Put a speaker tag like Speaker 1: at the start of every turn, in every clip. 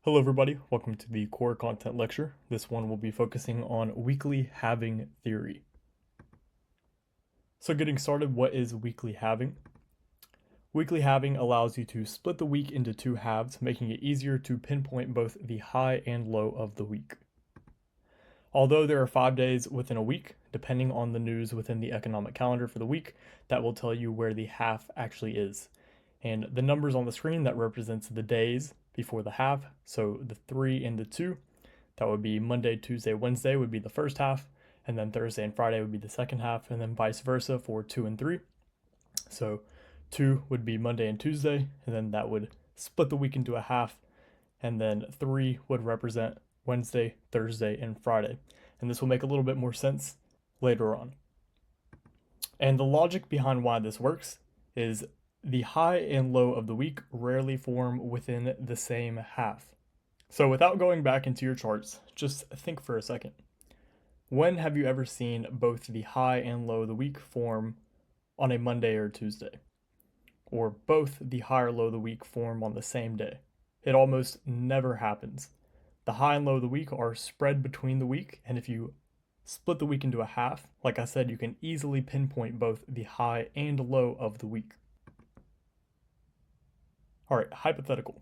Speaker 1: Hello everybody, welcome to the core content lecture. This one will be focusing on weekly halving theory. So getting started, what is weekly halving? Weekly halving allows you to split the week into two halves, making it easier to pinpoint both the high and low of the week. Although there are 5 days within a week, depending on the news within the economic calendar for the week, that will tell you where the half actually is. And the numbers on the screen that represents the days before the half, so the 3 and the 2, that would be Monday, Tuesday, Wednesday would be the first half, and then Thursday and Friday would be the second half, and then vice versa for 2 and 3. So 2 would be Monday and Tuesday, and then that would split the week into a half, and then 3 would represent Wednesday, Thursday, and Friday. And this will make a little bit more sense later on. And the logic behind why this works is the high and low of the week rarely form within the same half. So without going back into your charts, just think for a second. When have you ever seen both the high and low of the week form on a Monday or Tuesday? Or both the high or low of the week form on the same day? It almost never happens. The high and low of the week are spread between the week, and if you split the week into a half, like I said, you can easily pinpoint both the high and low of the week. All right, hypothetical.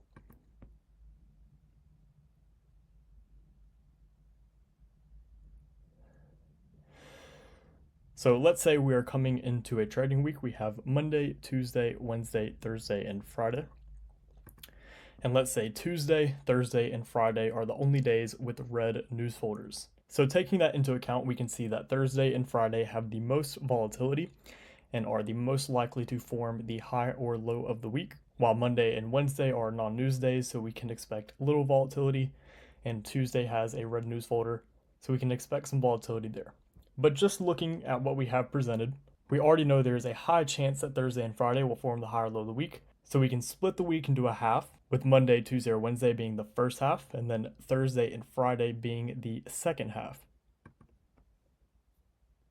Speaker 1: So let's say we are coming into a trading week. We have Monday, Tuesday, Wednesday, Thursday, and Friday. And let's say Tuesday, Thursday, and Friday are the only days with red news folders. So taking that into account, we can see that Thursday and Friday have the most volatility and are the most likely to form the high or low of the week, while Monday and Wednesday are non-news days, so we can expect little volatility, and Tuesday has a red news folder, so we can expect some volatility there. But just looking at what we have presented, we already know there is a high chance that Thursday and Friday will form the high or low of the week, so we can split the week into a half, with Monday, Tuesday, or Wednesday being the first half, and then Thursday and Friday being the second half.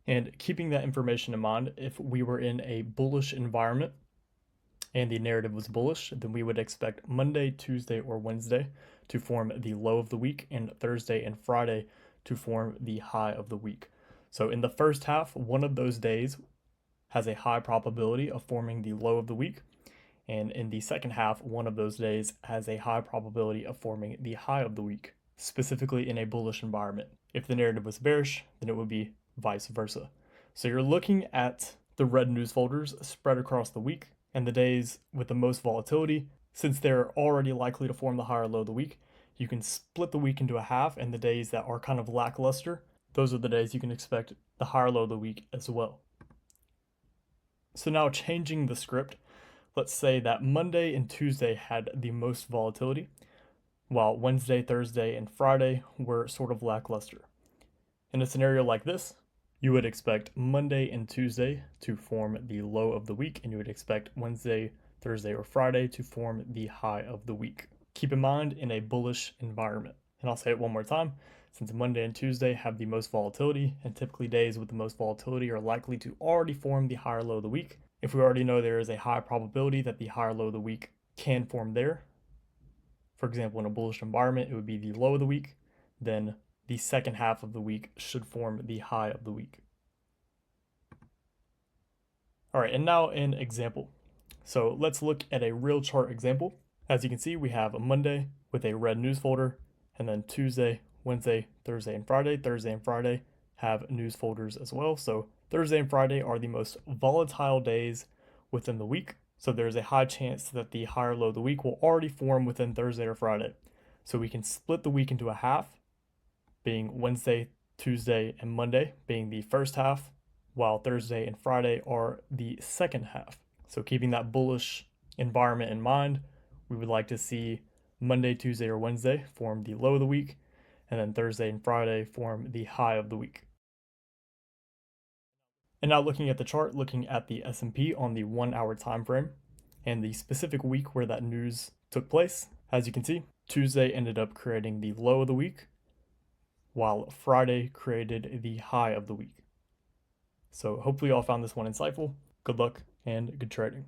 Speaker 1: And keeping that information in mind, if we were in a bullish environment and the narrative was bullish, then we would expect Monday, Tuesday, or Wednesday to form the low of the week, and Thursday and Friday to form the high of the week. So in the first half, one of those days has a high probability of forming the low of the week, and in the second half, one of those days has a high probability of forming the high of the week, specifically in a bullish environment. If the narrative was bearish, then it would be vice versa. So you're looking at the red news folders spread across the week, and the days with the most volatility, since they're already likely to form the high or low of the week, you can split the week into a half, and the days that are kind of lackluster, those are the days you can expect the high or low of the week as well. So now changing the script, let's say that Monday and Tuesday had the most volatility, while Wednesday, Thursday, and Friday were sort of lackluster. In a scenario like this, you would expect Monday and Tuesday to form the low of the week, and you would expect Wednesday, Thursday, or Friday to form the high of the week. Keep in mind, in a bullish environment. And I'll say it one more time, since Monday and Tuesday have the most volatility, and typically days with the most volatility are likely to already form the high or low of the week. If we already know there is a high probability that the high or low of the week can form there, for example, in a bullish environment, it would be the low of the week, then the second half of the week should form the high of the week. All right, and now an example. So let's look at a real chart example. As you can see, we have a Monday with a red news folder, and then Tuesday, Wednesday, Thursday, and Friday. Thursday and Friday have news folders as well. So Thursday and Friday are the most volatile days within the week. So there's a high chance that the high or low of the week will already form within Thursday or Friday. So we can split the week into a half, being Wednesday, Tuesday, and Monday being the first half, while Thursday and Friday are the second half. So keeping that bullish environment in mind, we would like to see Monday, Tuesday, or Wednesday form the low of the week, and then Thursday and Friday form the high of the week. And now looking at the chart, looking at the S&P on the 1 hour time frame and the specific week where that news took place, as you can see, Tuesday ended up creating the low of the week, while Friday created the high of the week. So hopefully you all found this one insightful. Good luck and good trading.